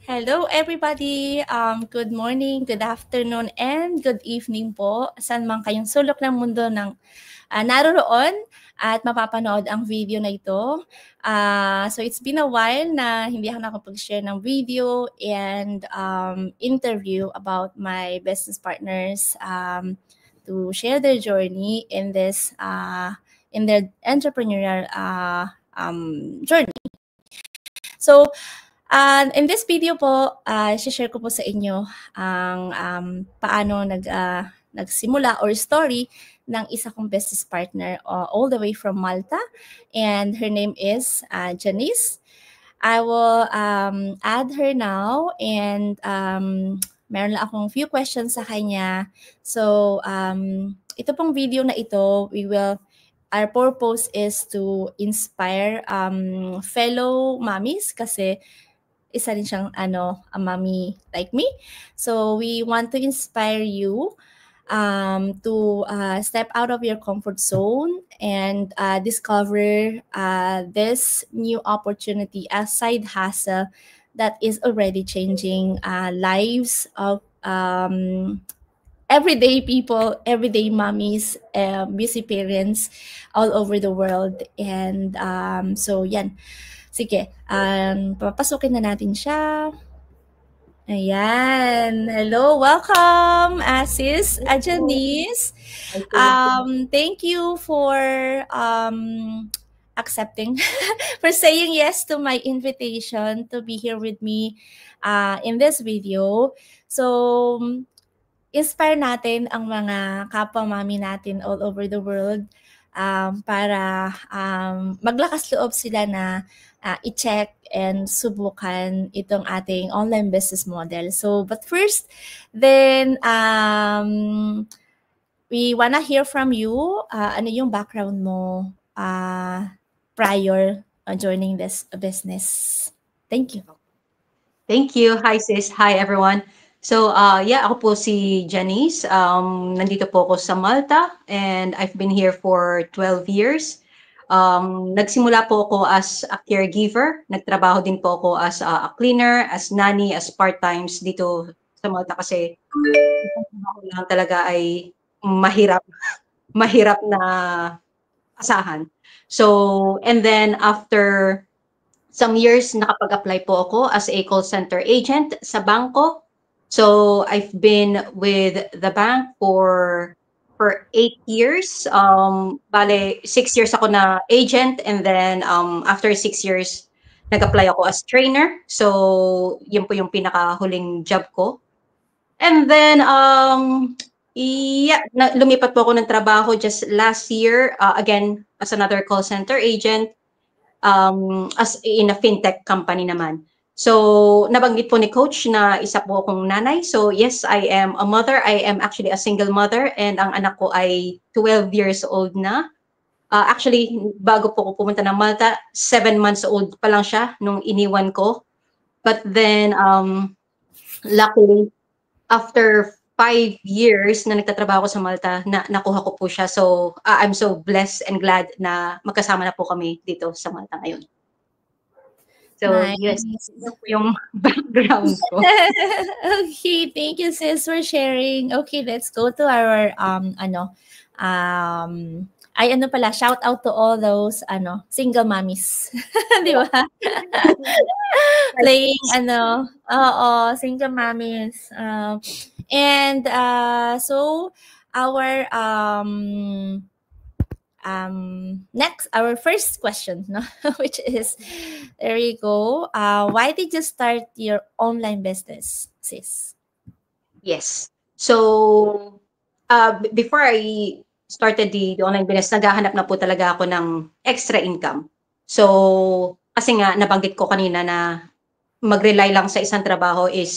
Hello everybody! Good morning, good afternoon, and good evening po. Saan man kayong sulok ng mundo ng naroroon at mapapanood ang video na ito. So it's been a while na hindi ako nakapag-share ng video and interview about my business partners to share their journey in this in their entrepreneurial journey. So in this video po, share ko po sa inyo ang paano nagsimula or story ng isa kong business partner all the way from Malta, and her name is Janice. I will add her now, and meron lang akong few questions sa kanya. So ito pong video na ito, our purpose is to inspire fellow mommies kasi isa rin siyang a mommy like me. So we want to inspire you to step out of your comfort zone and discover this new opportunity, a side hustle that is already changing lives of everyday people, everyday mommies, busy parents all over the world. And so yan. Sige, papasukin na natin siya. Ayan. Hello, welcome, sis Janice. Thank you for accepting, for saying yes to my invitation to be here with me in this video. So, inspire natin ang mga kapwa mami natin all over the world para maglakas loob sila na i-check and subukan itong ating online business model. So, but first, then we wanna hear from you. Ano yung background mo prior joining this business? Thank you. Thank you. Hi sis. Hi everyone. So ako po si Janice. Nandito po ako sa Malta and I've been here for 12 years. Nagsimula po ako as a caregiver. Nagtrabaho din po ako as a cleaner, as nanny, as part-times dito sa Malta kasi ako lang talaga ay mahirap na asahan. So, and then after some years, nakapag-apply po ako as a call center agent sa bangko. So, I've been with the bank for 8 years. Bale, 6 years ako na agent and then after 6 years, nag-apply ako as trainer. So, yun po yung pinakahuling job ko. And then, lumipat po ako ng trabaho just last year, again, as another call center agent. As in a fintech company naman. So, nabanggit po ni Coach na isa po akong nanay. So, yes, I am a mother. I am actually a single mother and ang anak ko ay 12 years old na. Actually, bago po ako pumunta ng Malta, 7 months old pa lang siya nung iniwan ko. But then, luckily, after 5 years na nagtatrabaho ko sa Malta, nakuha ko po siya. So, I'm so blessed and glad na magkasama na po kami dito sa Malta ngayon. So, nice. Yes, ito po yung background ko. Okay, thank you sis for sharing. Okay, let's go to our shout out to all those single mommies. Di ba? Playing single mommies. And so our next, our first question, no? Which is, there you go. Why did you start your online business, sis? Yes. So, before I started the online business, naghahanap na po talaga ako ng extra income. So, kasi nga, nabanggit ko kanina na mag-rely lang sa isang trabaho is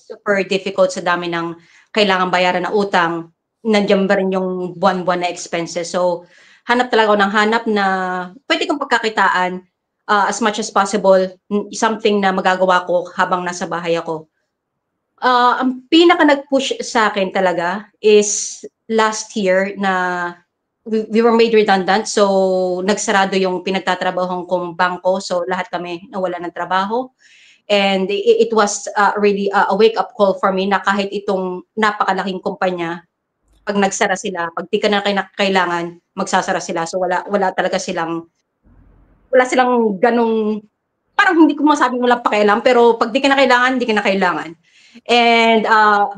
super difficult sa dami ng kailangan bayaran na utang. Nandiyan ba rin yung buwan-buwan na expenses. So, hanap talaga ako ng hanap na pwede kong pagkakitaan as much as possible, something na magagawa ko habang nasa bahay ako. Ang pinaka nag-push sa akin talaga is last year na we were made redundant. So, nagsarado yung pinagtatrabahoan kong bangko. So, lahat kami nawala ng trabaho. And it was really a wake-up call for me na kahit itong napakalaking kumpanya, pag nagsara sila, pag di ka na kailangan, magsasara sila. So, wala talaga wala silang ganong, parang hindi ko masabing walang pakialam, pero pag di ka na kailangan, di ka na kailangan. And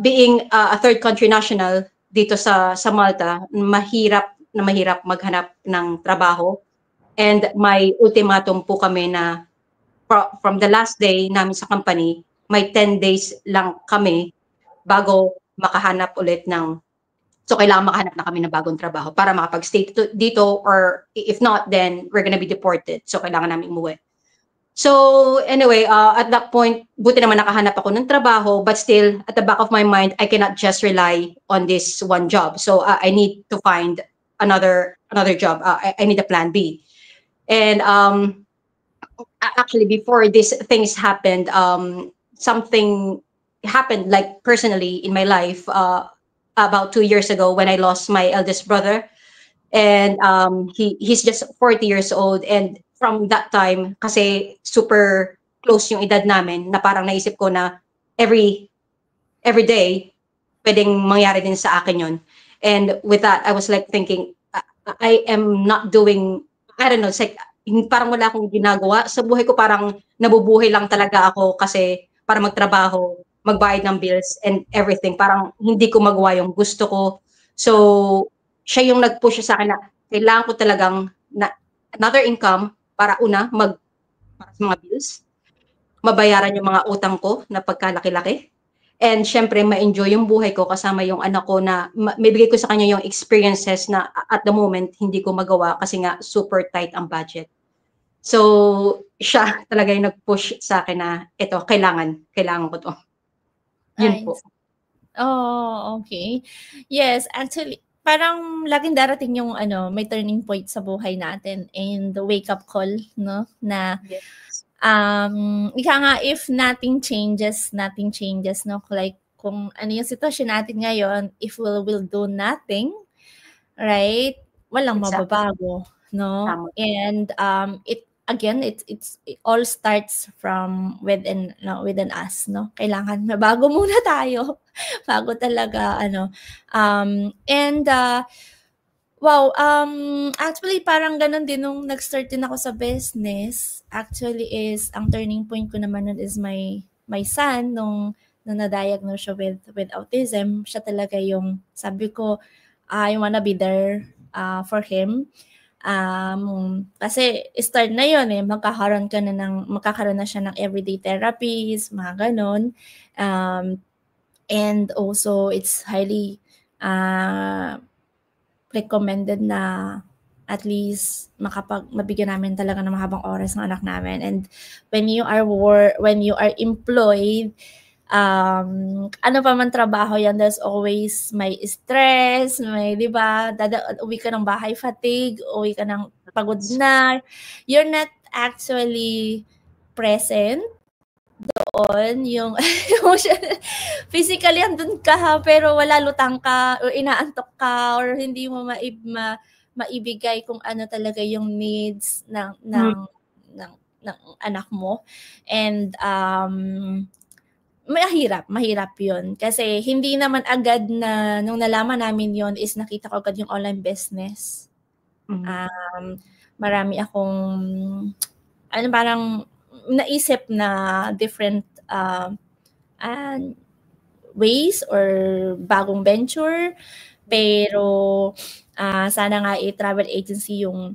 being a third country national dito sa Malta, mahirap maghanap ng trabaho. And may ultimatum po kami na from the last day namin sa company, may 10 days lang kami bago makahanap ulit ng, so kailangan makahanap na kami ng bagong trabaho para makapag-stay dito, or if not, then we're gonna be deported. So kailangan namin umuwi. So anyway, at that point, buti naman nakahanap ako ng trabaho, but still, at the back of my mind, I cannot just rely on this one job. So I need to find another job. I need a plan B. And actually, before these things happened, something happened, like personally in my life, about 2 years ago when I lost my eldest brother. And he's just 40 years old, and from that time, kasi super close yung edad namin, na parang naisip ko na every day pwedeng mangyari din sa akin yun. And with that, I was like thinking, I am not doing, I don't know, it's like parang wala akong ginagawa sa buhay ko, parang nabubuhay lang talaga ako kasi para magtrabaho, magbayad ng bills and everything, parang hindi ko magawa yung gusto ko. So siya yung nag-push sa akin na kailangan ko talagang another income para para sa mga bills, mabayaran yung mga utang ko na pagkalaki-laki, and syempre ma-enjoy yung buhay ko kasama yung anak ko, na mabigay ko sa kanya yung experiences na at the moment hindi ko magawa kasi nga super tight ang budget. So siya talaga yung nag-push sa akin na ito, kailangan ko to. Yun po. Oh, okay. Yes, actually, parang laging darating yung may turning point sa buhay natin, and the wake up call, no? Na Yes. ika nga, if nothing changes, no? Like kung ano yung sitwasyon natin ngayon, if we'll do nothing, right? Walang Exactly. mababago, no? Tama. And it all starts from within us, no? Kailangan mabago muna tayo bago talaga and wow, actually parang ganun din nung nag-start din ako sa business. Actually is ang turning point ko naman nun is my son nung na-diagnose siya with autism. Siya talaga yung sabi ko, I wanna be there for him. Kasi start na yun magkakaroon na siya ng everyday therapies, mga ganun. And also it's highly recommended na at least mabigyan namin talaga ng mahabang oras ng anak namin. And when you are employed, ano pa man trabaho yan, there's always may stress, may, di ba, uwi ka ng bahay fatigue, uwi ka ng pagod na, you're not actually present doon, yung physically andun ka pero wala, lutang ka or inaantok ka or hindi mo maibigay kung ano talaga yung needs ng anak mo. And mahirap yun. Kasi hindi naman agad na, nung nalaman namin yun is nakita ko agad yung online business. Marami akong, parang naisip na different ways or bagong venture. Pero, sana nga travel agency yung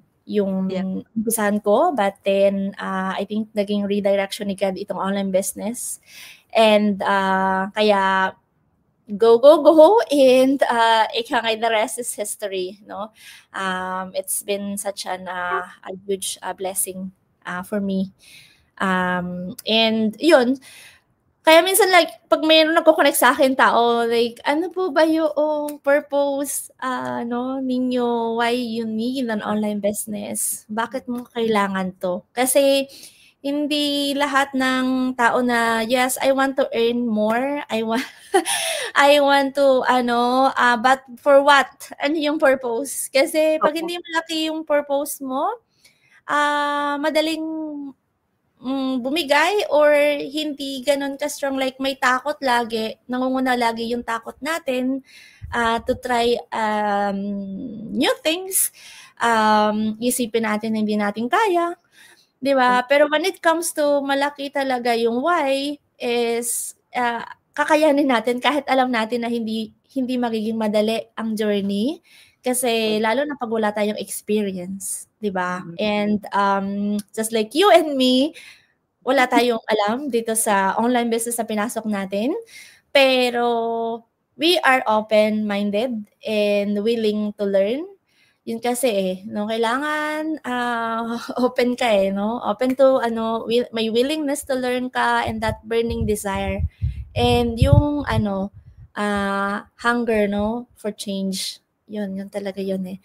umpisahan ko. But then, I think naging redirection ni God itong online business. And kaya go and the rest is history, no? It's been such a huge blessing for me. And yun, kaya minsan like pag mayroon nagko-connect sa akin tao, like ano po ba yung purpose ninyo, why you need an online business, bakit mo kailangan to? Kasi Hindi lahat ng tao na, yes, I want to earn more, I want I want to but for what? Ano yung purpose? Kasi 'pag Opo. hindi malaki yung purpose mo, madaling bumigay or hindi gano'n ka-strong, like may takot lagi, nangunguna lagi yung takot natin, to try, new things. Isipin natin na hindi natin kaya, 'di ba? Pero when it comes to malaki talaga yung why is, kakayanin natin kahit alam natin na hindi hindi magiging madali ang journey. Kasi lalo na 'pag wala tayong experience, 'di ba? And, just like you and me, wala tayong alam dito sa online business na pinasok natin, pero we are open-minded and willing to learn. Yun kasi, 'no, kailangan, open ka, 'no? Open to may willingness to learn ka and that burning desire. And yung hunger, 'no, for change. Yun talaga yun, eh.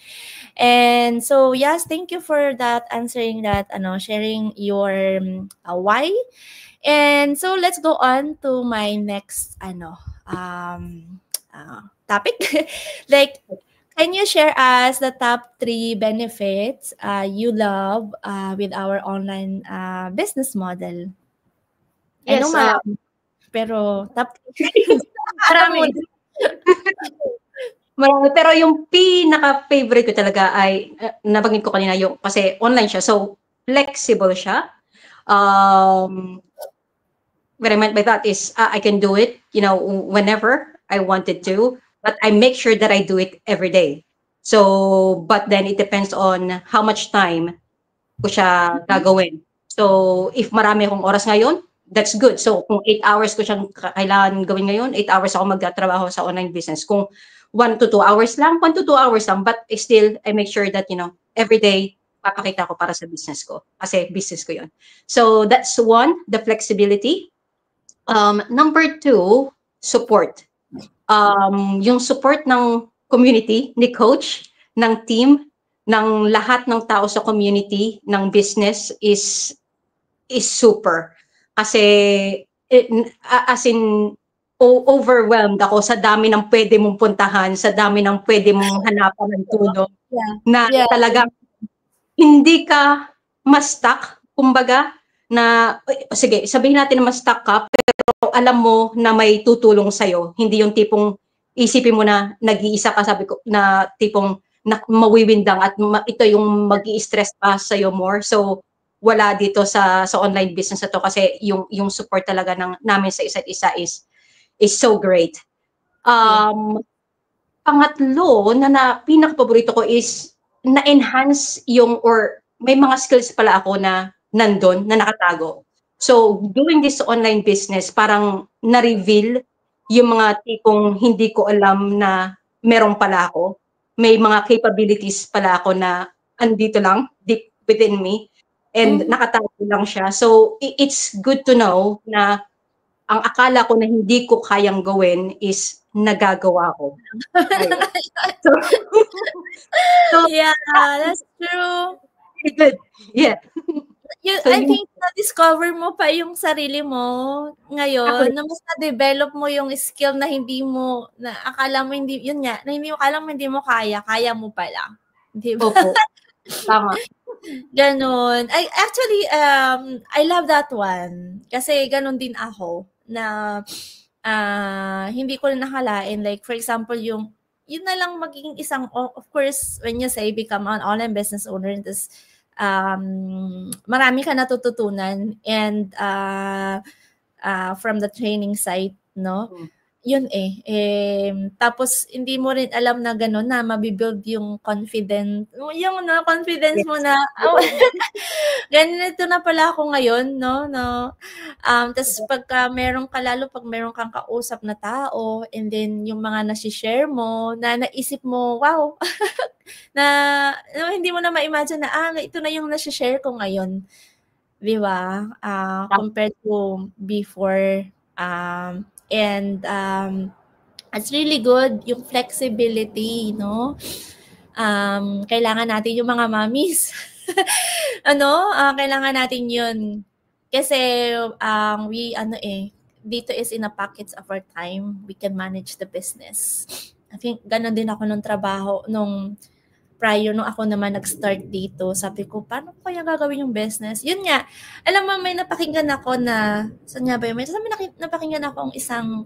And so, yes, thank you for that, answering that, sharing your why. And so, let's go on to my next topic. Like, can you share us the top 3 benefits you love with our online business model? I know Yes, marami, pero top 3. marami. Marami, pero yung pinaka-favorite ko talaga ay, nabanggit ko kanina yung kasi online siya, so flexible siya. What I meant by that is, I can do it, whenever I wanted to, but I make sure that I do it every day. So, but then it depends on how much time ko siya gagawin. So, if marami akong oras ngayon, that's good. So, kung 8 hours ko siyang kailangan gawin ngayon, 8 hours ako magtatrabaho sa online business. Kung 1 to 2 hours lang, 1 to 2 hours lang, but still, I make sure that, every day, papakita ko para sa business ko. Kasi business ko yun. So, that's one, the flexibility. Number 2, support. Yung support ng community, ni coach, ng team, ng lahat ng tao sa community, ng business is super. Kasi, as in, overwhelmed ako sa dami ng pwede mong puntahan, sa dami ng pwede mong hanapan ng tulong, na talagang hindi ka ma-stuck, kumbaga, na, sige, sabihin natin na ma-stuck ka, pero alam mo na may tutulong sa'yo. Hindi yung tipong isipin mo na nag-iisa ka, sabi ko, na tipong mawiwindang at ito yung mag-i-stress pa sa'yo more. So, wala dito sa online business na to kasi yung support talaga namin sa isa't isa is so great. Pangatlo na pinaka-paborito ko is na-enhance or may mga skills pala ako na nandun, na nakatago. So, doing this online business, parang na-reveal yung mga tipong hindi ko alam na meron pala ako. May mga capabilities pala ako na andito lang, deep within me, and nakatago lang siya. So, it's good to know na ang akala ko na hindi ko kayang gawin is nagagawa ko. So, Yeah, that's true. good. Yeah. So, I think na-discover mo pa yung sarili mo ngayon, na mas na-develop mo yung skill na hindi mo, na akala mo hindi, yun nga, na hindi mo, akala mo hindi mo kaya mo pala. Di ba? Opo. Tama. Ganon. Actually, I love that one. Kasi ganon din ako, na hindi ko na nakalain. Like, for example, yun na lang magiging isang, of course, when you say become an online business owner, tas marami ka natututunan, and from the training site, no? Yun tapos hindi mo rin alam na gano'n, na mabibuild yung confidence mo na, ganito na pala ako ngayon, no? Tas pagka lalo pag meron kang kausap na tao, and then yung mga nasi-share mo, na naisip mo, wow, na hindi mo na ma-imagine na, ito na yung nasi-share ko ngayon. Di ba? Compared to before. And it's really good yung flexibility, no? Kailangan natin yung mga mommies. Kailangan natin yun. Kasi dito is in a pockets of our time, we can manage the business. I think ganun din ako nung trabaho, nung prior nung ako naman nag-start dito. Sabi ko, paano ko kaya gagawin yung business? Yun nga, alam mo, may napakinggan ako na, saan nga ba yun? May napakinggan ako ang isang,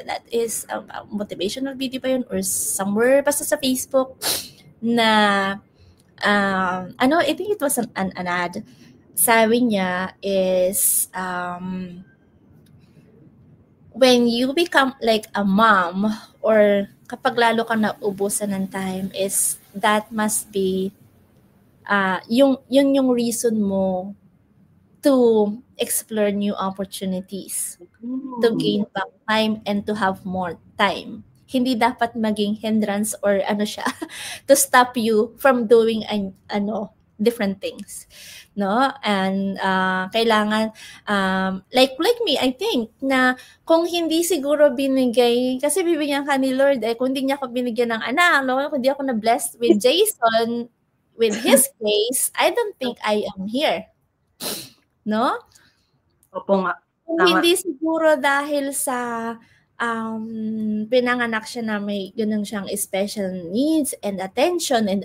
that is motivational video pa yun or somewhere, basta sa Facebook, na, I think it was an ad. Sabi niya is, when you become like a mom or kapag lalo kang naubusan ng time is that must be yung reason mo to explore new opportunities, to gain back time and to have more time. Hindi dapat maging hindrance or siya to stop you from doing different things, no? And kailangan like me, I think na kung hindi siguro binigay, kasi bibigyan ka ni Lord kung hindi niya ako binigyan ng anak, no? Kung hindi ako na-blessed with Jason with his case, I don't think I am here, no? Opo nga. Kung hindi siguro dahil sa pinanganak siya na may ganun siyang special needs and attention and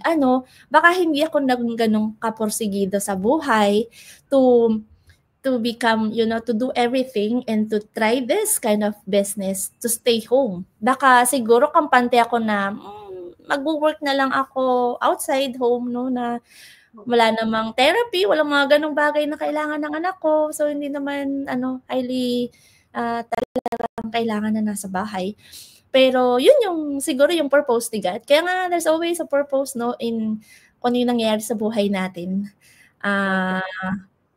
baka hindi ako naging ganun kaporsigido sa buhay to become, to do everything and to try this kind of business, to stay home. Baka siguro kampante ako na mag-work na lang ako outside home, no, na wala namang therapy, walang mga ganong bagay na kailangan ng anak ko. So, hindi naman, highly talagang kailangan na nasa bahay. Pero, yun yung, siguro yung purpose ni God. Kaya nga, there's always a purpose, no, in kung ano yung nangyayari sa buhay natin.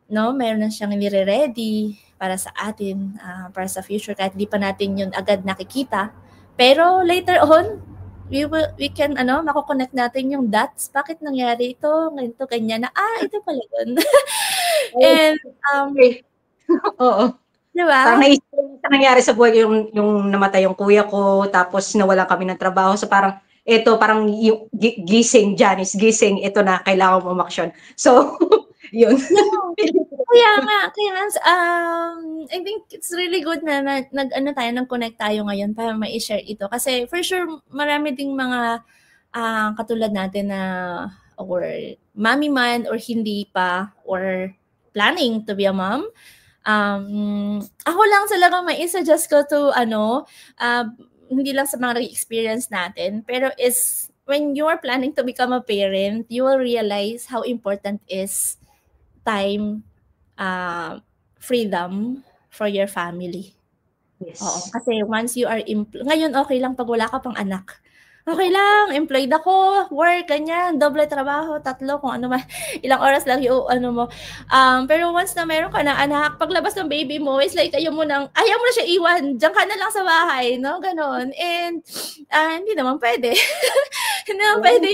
No, meron na siyang nire-ready para sa atin, para sa future, kahit di pa natin yun agad nakikita. Pero, later on, we can mako-connect natin yung dots. Bakit nangyari ito? Ganito, ganyan na. Ito pala yun. And oo. Diba? Parang naisip ko sa nangyari sa buhay yung namatay yung kuya ko, tapos nawalan kami ng trabaho. So parang parang yung gising, Janice, gising, ito na, kailangan mo umaksyon. So, yun. Kaya nga, I think it's really good na nag-connect tayo ngayon para ma-share ito. Kasi for sure, marami ding mga katulad natin na or mommy man or hindi pa or planning to be a mom. Ako lang talaga mai-suggest ko to hindi lang sa mga experience natin, pero is when you are planning to become a parent, you will realize how important is time, freedom for your family. Yes. Oo, kasi once you are ngayon okay lang pag wala ka pang anak. Okay lang, employed ako, work, ganyan, doble trabaho, 3, kung ano man, ilang oras lang yung mo. Pero once na meron ka ng anak, paglabas ng baby mo, it's like ayaw mo na siya iwan, diyan ka na lang sa bahay, no? Ganon. And hindi naman pwede. Hindi naman pwede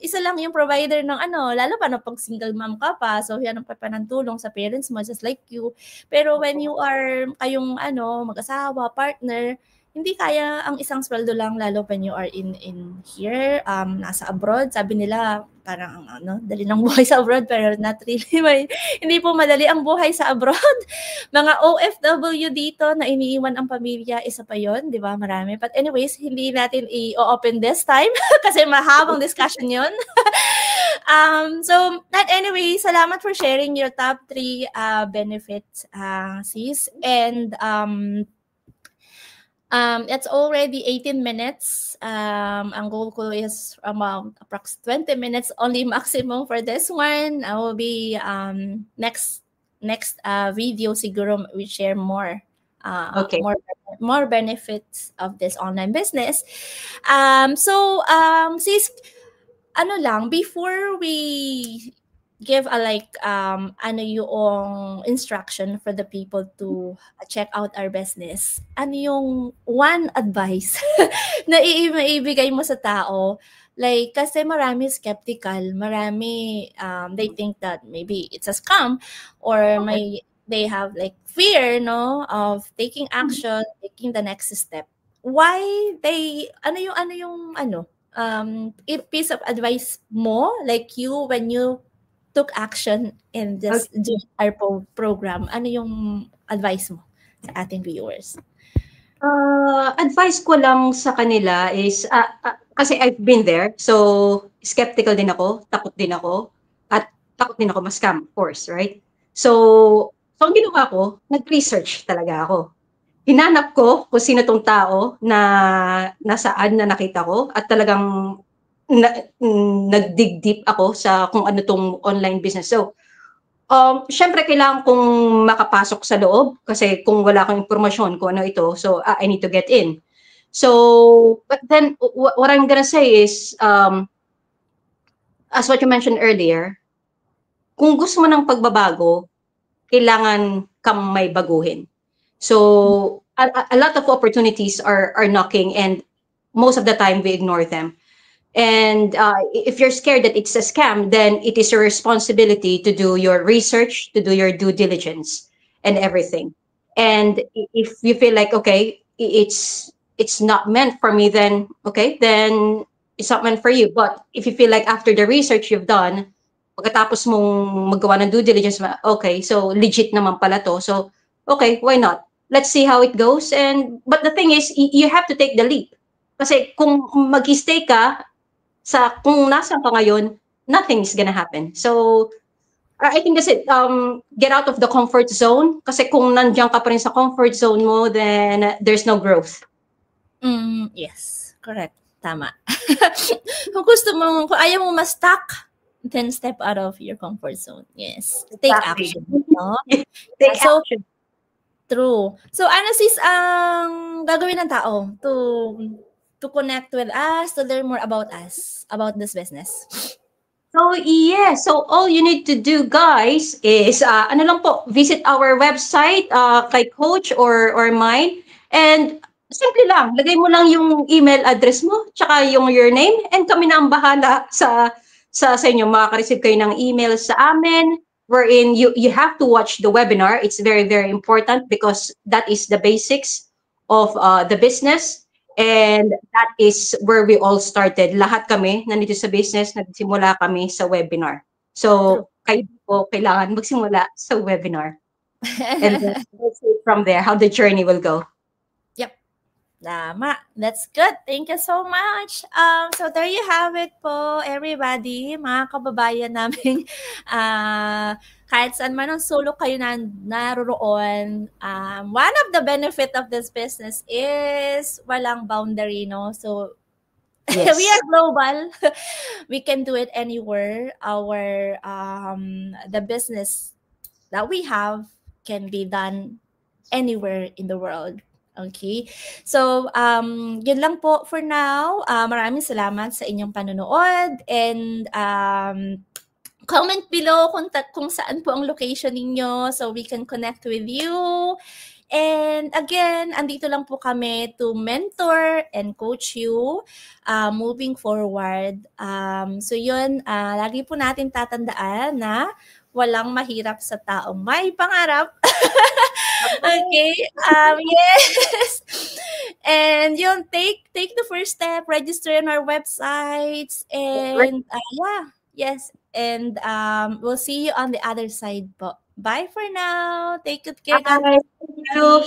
isa lang yung provider ng lalo pa na pag single mom ka pa, so yan ang pa ng tulong sa parents mo, just like you. Pero when you are kayong mag-asawa, partner, hindi kaya ang isang sweldo lang, lalo when you are in here, nasa abroad. Sabi nila, parang dali ng buhay sa abroad, pero not really. Hindi po madali ang buhay sa abroad. Mga OFW dito na iniiwan ang pamilya, isa pa yon, di ba? Marami. But anyways, hindi natin i-open this time kasi mahabang discussion yon. So, anyway, salamat for sharing your top 3 benefits, sis. And it's already 18 minutes. Ang goal ko is approx 20 minutes only maximum for this one. I will be next video siguro we share more. Okay. More benefits of this online business. Sis, before we give yung instruction for the people to check out our business, yung one advice na iibigay mo sa tao, like kasi marami skeptical, marami they think that maybe it's a scam or they have like fear of taking action, taking the next step. Why they piece of advice mo, like you when you took action and just do our program. Ano yung advice mo sa ating viewers? Advice ko lang sa kanila is, kasi I've been there, so skeptical din ako, takot din ako, at takot din ako ma-scam, of course, right? So ang ginawa ko, nag-research talaga ako. Hinanap ko kung sino tong tao na nasaan na nakita ko at talagang nag-dig deep ako sa kung ano tong online business. So, syempre kailangan kong makapasok sa loob kasi kung wala akong impormasyon kung ano ito, so I need to get in. So, but then what I'm gonna say is, as what you mentioned earlier, kung gusto mo ng pagbabago, kailangan kang may baguhin. So, a lot of opportunities are knocking, and most of the time we ignore them. And if you're scared that it's a scam, then it is your responsibility to do your research, to do your due diligence and everything. And if you feel like, okay, it's not meant for me, then okay, then it's not meant for you. But if you feel like after the research you've done, pagkatapos mong magawa ng due diligence, okay, so legit naman pala to. So, okay, why not? Let's see how it goes. But the thing is, you have to take the leap. Kasi kung mag-stay ka sa kung nasaan ka ngayon, nothing is gonna happen. So, I think that's it. Get out of the comfort zone. Kasi kung nandiyan ka pa rin sa comfort zone mo, then there's no growth. Yes, correct. Tama. Kung ayaw mo ma-stuck, then step out of your comfort zone. Yes. Take action. No? Take action. True. So, ano sis ang gagawin ng tao to connect with us, to learn more about us, about this business? So, yeah. So, all you need to do, guys, is, ano lang po, visit our website, kay Coach or mine, and simple lang, lagay mo lang yung email address mo, tsaka yung your name, and kami na ang bahala sa inyo. Makaka-receive kayo ng email sa amin, wherein you have to watch the webinar. It's very, very important because that is the basics of the business. And that is where we all started. Lahat kami nandito sa business, nagsimula kami sa webinar. So, kayo po kailangan magsimula sa webinar. And then we'll see from there how the journey will go. Yep. Tama. That's good. Thank you so much. So there you have it po, everybody. Mga kababayan namin, kahit saan man ang sulok kayo naroroon, one of the benefit of this business is walang boundary, no? So, yes. We are global. We can do it anywhere. The business that we have can be done anywhere in the world. Okay. So, yun lang po for now. Maraming salamat sa inyong panonood, and comment below kung saan po ang location ninyo so we can connect with you. And again, andito lang po kami to mentor and coach you moving forward. So yun, lagi po natin tatandaan na walang mahirap sa taong may pangarap. Okay. Yes. And yun, take the first step, register on our websites, and yeah. Yes, and we'll see you on the other side po. Bye for now. Take good care. Bye. Thank you.